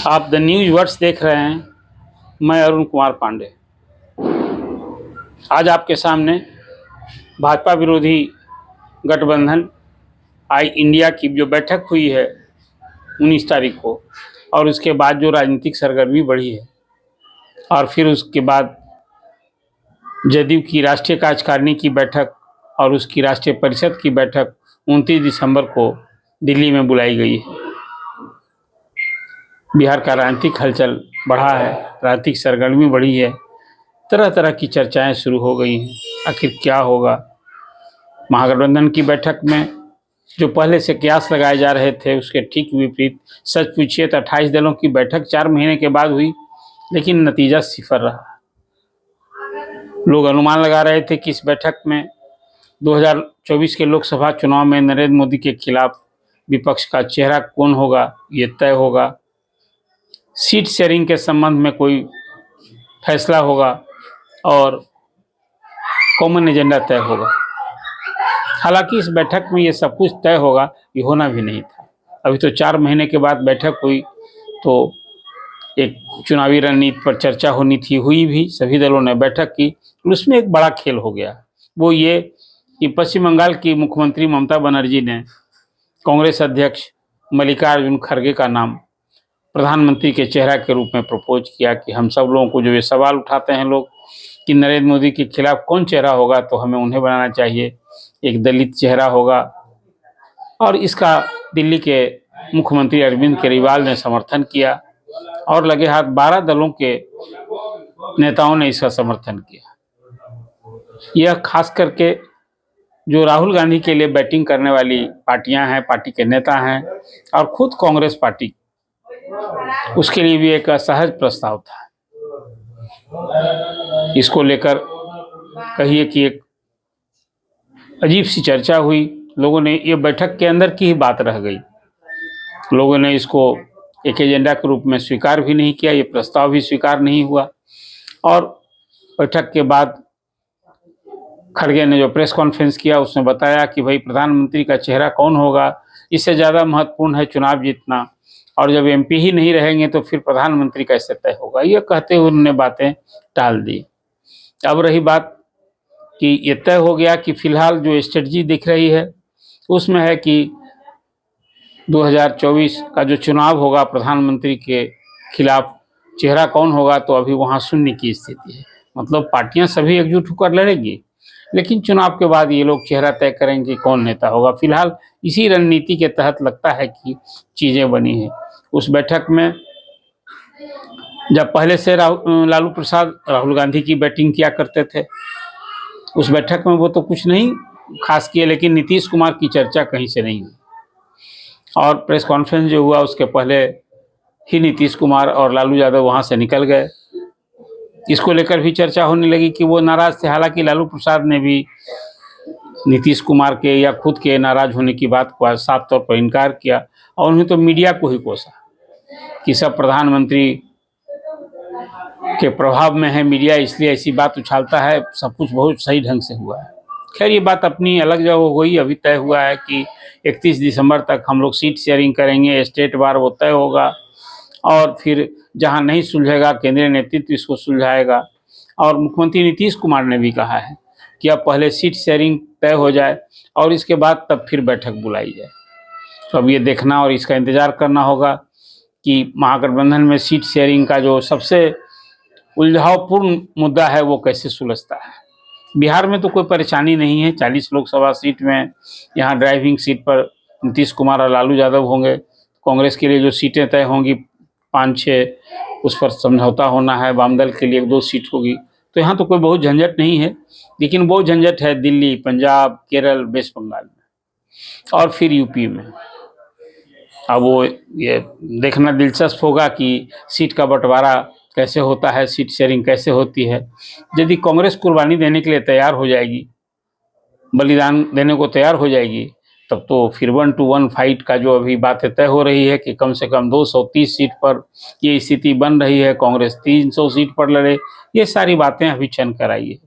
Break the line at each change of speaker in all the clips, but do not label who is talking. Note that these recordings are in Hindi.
आप द न्यूज वर्ड्स देख रहे हैं। मैं अरुण कुमार पांडे आज आपके सामने भाजपा विरोधी गठबंधन आई इंडिया की जो बैठक हुई है 19 तारीख को, और उसके बाद जो राजनीतिक सरगर्मी बढ़ी है, और फिर उसके बाद जदयू की राष्ट्रीय कार्यकारिणी की बैठक और उसकी राष्ट्रीय परिषद की बैठक 29 दिसंबर को दिल्ली में बुलाई गई है। बिहार का राजनीतिक हलचल बढ़ा है, राजनीतिक सरगर्मी बढ़ी है, तरह तरह की चर्चाएं शुरू हो गई हैं। आखिर क्या होगा? महागठबंधन की बैठक में जो पहले से कयास लगाए जा रहे थे उसके ठीक विपरीत, सच पूछिए तो 28 दलों की बैठक 4 महीने के बाद हुई, लेकिन नतीजा सिफर रहा। लोग अनुमान लगा रहे थे कि इस बैठक में 2024 के लोकसभा चुनाव में नरेंद्र मोदी के खिलाफ विपक्ष का चेहरा कौन होगा, ये तय होगा। सीट शेयरिंग के संबंध में कोई फैसला होगा और कॉमन एजेंडा तय होगा। हालांकि इस बैठक में ये सब कुछ तय होगा, ये होना भी नहीं था। अभी तो 4 महीने के बाद बैठक हुई, तो एक चुनावी रणनीति पर चर्चा होनी थी, हुई भी, सभी दलों ने बैठक की। उसमें एक बड़ा खेल हो गया, वो ये कि पश्चिम बंगाल की मुख्यमंत्री ममता बनर्जी ने कांग्रेस अध्यक्ष मल्लिकार्जुन खड़गे का नाम प्रधानमंत्री के चेहरा के रूप में प्रपोज किया कि हम सब लोगों को जो ये सवाल उठाते हैं लोग कि नरेंद्र मोदी के खिलाफ कौन चेहरा होगा, तो हमें उन्हें बनाना चाहिए, एक दलित चेहरा होगा। और इसका दिल्ली के मुख्यमंत्री अरविंद केजरीवाल ने समर्थन किया और लगे हाथ 12 दलों के नेताओं ने इसका समर्थन किया। यह खास करके जो राहुल गांधी के लिए बैटिंग करने वाली पार्टियां हैं, पार्टी के नेता हैं, और खुद कांग्रेस पार्टी, उसके लिए भी एक असहज प्रस्ताव था। इसको लेकर कहिए कि एक अजीब सी चर्चा हुई। लोगों ने, ये बैठक के अंदर की ही बात रह गई, लोगों ने इसको एक एजेंडा के रूप में स्वीकार भी नहीं किया, ये प्रस्ताव भी स्वीकार नहीं हुआ। और बैठक के बाद खड़गे ने जो प्रेस कॉन्फ्रेंस किया, उसने बताया कि भाई प्रधानमंत्री का चेहरा कौन होगा, इससे ज़्यादा महत्वपूर्ण है चुनाव जीतना, और जब एमपी ही नहीं रहेंगे तो फिर प्रधानमंत्री कैसे तय होगा। ये कहते हुए उन्होंने बातें टाल दी। अब रही बात कि ये तय हो गया कि फिलहाल जो स्ट्रेटजी दिख रही है उसमें है कि 2024 का जो चुनाव होगा, प्रधानमंत्री के खिलाफ चेहरा कौन होगा, तो अभी वहाँ शून्य की स्थिति है। मतलब पार्टियां सभी एकजुट होकर लड़ेंगी, लेकिन चुनाव के बाद ये लोग चेहरा तय करेंगे कौन नेता होगा। फिलहाल इसी रणनीति के तहत लगता है कि चीजें बनी हैं। उस बैठक में जब पहले से लालू प्रसाद राहुल गांधी की बैटिंग किया करते थे, उस बैठक में वो तो कुछ नहीं खास किए, लेकिन नीतीश कुमार की चर्चा कहीं से नहीं हुई। और प्रेस कॉन्फ्रेंस जो हुआ उसके पहले ही नीतीश कुमार और लालू यादव वहां से निकल गए। इसको लेकर भी चर्चा होने लगी कि वो नाराज थे। हालांकि लालू प्रसाद ने भी नीतीश कुमार के या खुद के नाराज होने की बात को साफ तौर पर इनकार किया, और उन्हें तो मीडिया को ही कोसा कि सब प्रधानमंत्री के प्रभाव में है मीडिया, इसलिए ऐसी बात उछालता है, सब कुछ बहुत सही ढंग से हुआ है। खैर, ये बात अपनी अलग जगह हो गई। अभी तय हुआ है कि 31 दिसंबर तक हम लोग सीट शेयरिंग करेंगे, स्टेट बार वो तय होगा, और फिर जहां नहीं सुलझेगा केंद्रीय नेतृत्व इसको सुलझाएगा। और मुख्यमंत्री नीतीश कुमार ने भी कहा है कि अब पहले सीट शेयरिंग तय हो जाए और इसके बाद तब फिर बैठक बुलाई जाए। तो अब ये देखना और इसका इंतजार करना होगा कि महागठबंधन में सीट शेयरिंग का जो सबसे उलझावपूर्ण मुद्दा है वो कैसे सुलझता है। बिहार में तो कोई परेशानी नहीं है, 40 लोकसभा सीट में यहाँ ड्राइविंग सीट पर नीतीश कुमार और लालू यादव होंगे। कांग्रेस के लिए जो सीटें तय होंगी 5-6, उस पर समझौता होना है। वामदल के लिए 2 सीट होगी। तो यहाँ तो कोई बहुत झंझट नहीं है, लेकिन बहुत झंझट है दिल्ली, पंजाब, केरल, वेस्ट बंगाल में और फिर यूपी में। अब वो ये देखना दिलचस्प होगा कि सीट का बंटवारा कैसे होता है, सीट शेयरिंग कैसे होती है। यदि कांग्रेस कुर्बानी देने के लिए तैयार हो जाएगी, बलिदान देने को तैयार हो जाएगी, तब तो फिर 1 to 1 फाइट का जो अभी बात तय हो रही है कि कम से कम 230 सीट पर ये स्थिति बन रही है, कांग्रेस 300 सीट पर लड़े, ये सारी बातें अभी छन कर आई है।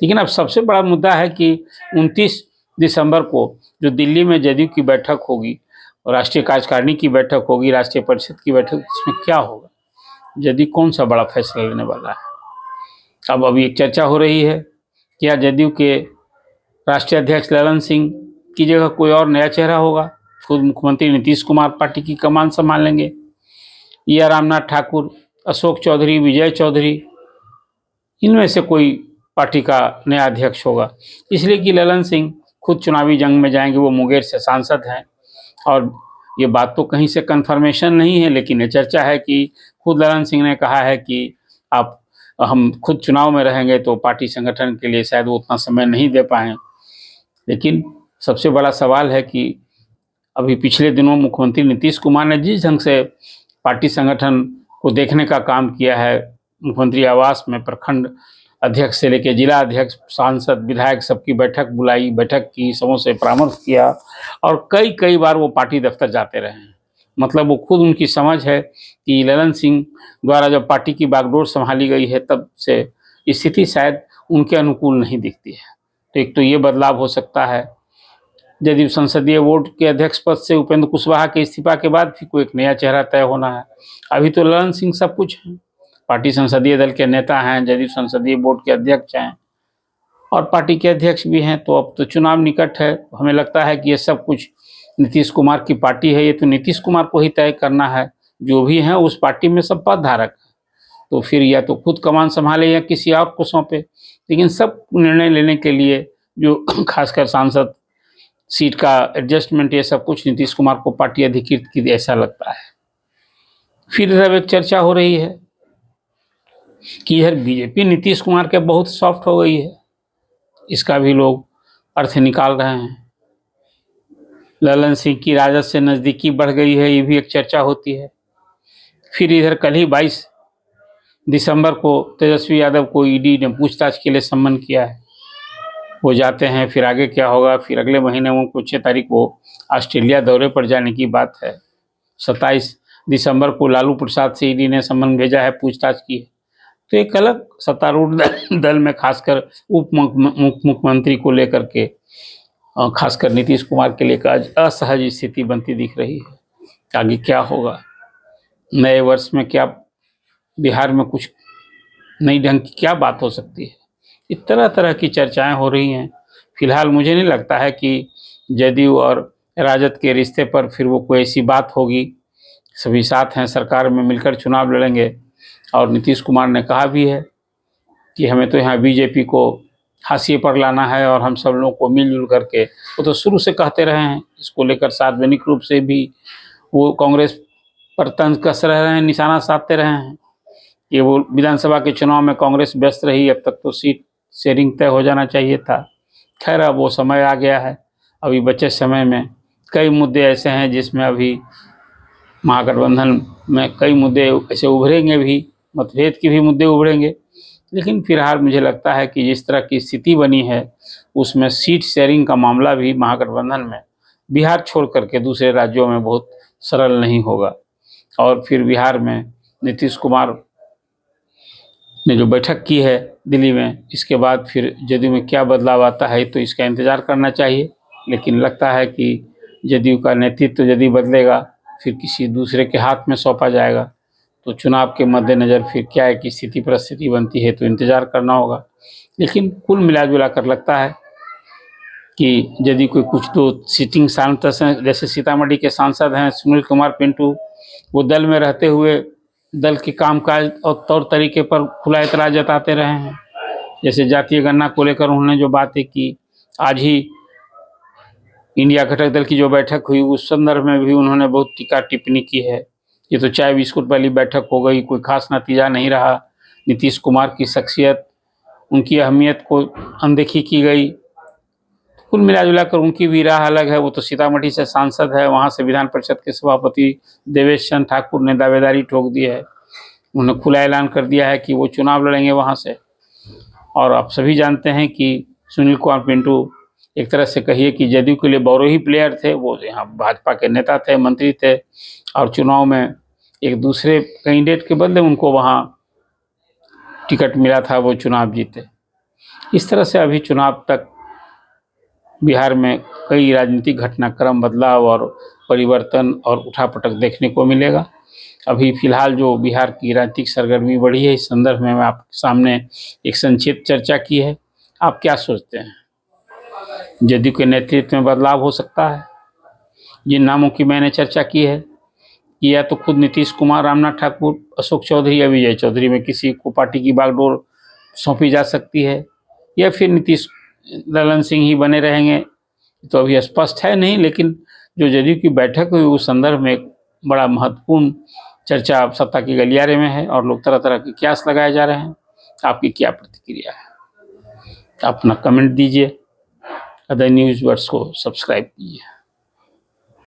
लेकिन अब सबसे बड़ा मुद्दा है कि 29 दिसंबर को जो दिल्ली में जदयू की बैठक होगी, और राष्ट्रीय कार्यकारिणी की बैठक होगी, राष्ट्रीय परिषद की बैठक, इसमें क्या होगा, जदयू कौन सा बड़ा फैसला लेने वाला है। अब अभी एक चर्चा हो रही है क्या जदयू के राष्ट्रीय अध्यक्ष ललन सिंह की जगह कोई और नया चेहरा होगा, खुद मुख्यमंत्री नीतीश कुमार पार्टी की कमान संभाल लेंगे, या रामनाथ ठाकुर, अशोक चौधरी, विजय चौधरी, इनमें से कोई पार्टी का नया अध्यक्ष होगा। इसलिए कि ललन सिंह खुद चुनावी जंग में जाएंगे, वो मुंगेर से सांसद हैं, और ये बात तो कहीं से कंफर्मेशन नहीं है, लेकिन ये चर्चा है कि खुद ललन सिंह ने कहा है कि हम खुद चुनाव में रहेंगे तो पार्टी संगठन के लिए शायद वो उतना समय नहीं दे पाएँ। लेकिन सबसे बड़ा सवाल है कि अभी पिछले दिनों मुख्यमंत्री नीतीश कुमार ने जिस ढंग से पार्टी संगठन को देखने का काम किया है, मुख्यमंत्री आवास में प्रखंड अध्यक्ष से लेकर जिला अध्यक्ष, सांसद, विधायक सबकी बैठक बुलाई, बैठक की, समूह से परामर्श किया, और कई बार वो पार्टी दफ्तर जाते रहे हैं। मतलब वो खुद उनकी समझ है कि ललन सिंह द्वारा जब पार्टी की बागडोर संभाली गई है तब से स्थिति शायद उनके अनुकूल नहीं दिखती है। तो एक तो ये बदलाव हो सकता है। जदयू संसदीय बोर्ड के अध्यक्ष पद से उपेंद्र कुशवाहा के इस्तीफा के बाद भी कोई एक नया चेहरा तय होना है। अभी तो ललन सिंह सब कुछ है, पार्टी संसदीय दल के नेता हैं, जदयू संसदीय बोर्ड के अध्यक्ष हैं और पार्टी के अध्यक्ष भी हैं। तो अब तो चुनाव निकट है, हमें लगता है कि ये सब कुछ नीतीश कुमार की पार्टी है, ये तो नीतीश कुमार को ही तय करना है। जो भी हैं उस पार्टी में सब पद धारक है, तो फिर या तो खुद कमान संभाले या किसी और को सौंपे। लेकिन सब निर्णय लेने के लिए जो खासकर सांसद सीट का एडजस्टमेंट, ये सब कुछ नीतीश कुमार को पार्टी अधिकृत की ऐसा लगता है। फिर अब एक चर्चा हो रही है कि यह बीजेपी नीतीश कुमार के बहुत सॉफ्ट हो गई है, इसका भी लोग अर्थ निकाल रहे हैं। ललन सिंह की राजद से नज़दीकी बढ़ गई है, ये भी एक चर्चा होती है। फिर इधर कल ही 22 दिसंबर को तेजस्वी यादव को ईडी ने पूछताछ के लिए सम्मन किया है, वो जाते हैं। फिर आगे क्या होगा, फिर अगले महीने उनको 6 तारीख को ऑस्ट्रेलिया दौरे पर जाने की बात है। 27 दिसंबर को लालू प्रसाद से ईडी ने सम्मन भेजा है, पूछताछ की है। तो एक अलग सत्तारूढ़ दल में खासकर उप मुख्यमंत्री को लेकर के, खासकर नीतीश कुमार के लिए आज असहज स्थिति बनती दिख रही है। आगे क्या होगा, नए वर्ष में क्या बिहार में कुछ नई ढंग की क्या बात हो सकती है, इस तरह तरह की चर्चाएं हो रही हैं। फिलहाल मुझे नहीं लगता है कि जदयू और राजद के रिश्ते पर फिर वो कोई ऐसी बात होगी। सभी साथ हैं, सरकार में मिलकर चुनाव लड़ेंगे। और नीतीश कुमार ने कहा भी है कि हमें तो यहाँ बीजेपी को हाशिए पर लाना है और हम सब लोगों को मिलजुल करके, वो तो शुरू से कहते रहे हैं, इसको लेकर सार्वजनिक रूप से भी वो कांग्रेस पर तंज कस रहे हैं, निशाना साधते रहे हैं। ये वो विधानसभा के चुनाव में कांग्रेस व्यस्त रही, अब तक तो सीट शेयरिंग तय हो जाना चाहिए था। खैर अब वो समय आ गया है। अभी बचे समय में कई मुद्दे ऐसे हैं जिसमें अभी महागठबंधन में कई मुद्दे ऐसे उभरेंगे भी, मतभेद के भी मुद्दे उभरेंगे। लेकिन फिलहाल मुझे लगता है कि जिस तरह की स्थिति बनी है उसमें सीट शेयरिंग का मामला भी महागठबंधन में बिहार छोड़ करके दूसरे राज्यों में बहुत सरल नहीं होगा। और फिर बिहार में नीतीश कुमार ने जो बैठक की है दिल्ली में, इसके बाद फिर जदयू में क्या बदलाव आता है तो इसका इंतज़ार करना चाहिए। लेकिन लगता है कि जदयू का नेतृत्व यदि बदलेगा फिर किसी दूसरे के हाथ में सौंपा जाएगा, तो चुनाव के मद्देनज़र फिर क्या है कि स्थिति परिस्थिति बनती है तो इंतज़ार करना होगा। लेकिन कुल मिला जुला कर लगता है कि यदि कोई कुछ तो सिटिंग सांसद, जैसे सीतामढ़ी के सांसद हैं सुनील कुमार पिंटू, वो दल में रहते हुए दल के कामकाज और तौर तरीके पर खुला एतराज़ जताते रहे हैं। जैसे जातीय गणना को लेकर उन्होंने जो बातें की, आज ही इंडिया घटक दल की जो बैठक हुई उस संदर्भ में भी उन्होंने बहुत टीका टिप्पणी की है। ये तो चाय बिस्कुट वाली बैठक हो गई, कोई खास नतीजा नहीं रहा। नीतीश कुमार की शख्सियत, उनकी अहमियत को अनदेखी की गई। कुल मिला जुला कर उनकी भी राह अलग है। वो तो सीतामढ़ी से सांसद है, वहाँ से विधान परिषद के सभापति देवेश चंद्र ठाकुर ने दावेदारी ठोक दी है। उन्होंने खुला ऐलान कर दिया है कि वो चुनाव लड़ेंगे वहाँ से। और आप सभी जानते हैं कि सुनील कुमार पिंटू एक तरह से कहिए कि जदयू के लिए बौरोही प्लेयर थे। वो यहाँ भाजपा के नेता थे, मंत्री थे, और चुनाव में एक दूसरे कैंडिडेट के बदले उनको वहाँ टिकट मिला था, वो चुनाव जीते। इस तरह से अभी चुनाव तक बिहार में कई राजनीतिक घटनाक्रम, बदलाव और परिवर्तन और उठापटक देखने को मिलेगा। अभी फिलहाल जो बिहार की राजनीतिक सरगर्मी बढ़ी है, इस संदर्भ में मैं आपके सामने एक संक्षिप्त चर्चा की है। आप क्या सोचते हैं? जदयू के नेतृत्व में बदलाव हो सकता है? जिन नामों की मैंने चर्चा की है, या तो खुद नीतीश कुमार, रामनाथ ठाकुर, अशोक चौधरी या विजय चौधरी में किसी को पार्टी की बागडोर सौंपी जा सकती है, या फिर नीतीश ललन सिंह ही बने रहेंगे, तो अभी स्पष्ट है नहीं। लेकिन जो जदयू की बैठक हुई उस संदर्भ में एक बड़ा महत्वपूर्ण चर्चा सत्ता के गलियारे में है और लोग तरह तरह के क्यास लगाए जा रहे हैं। आपकी क्या प्रतिक्रिया है? अपना कमेंट दीजिए। अदर न्यूज़ वर्ड्स को सब्सक्राइब कीजिए।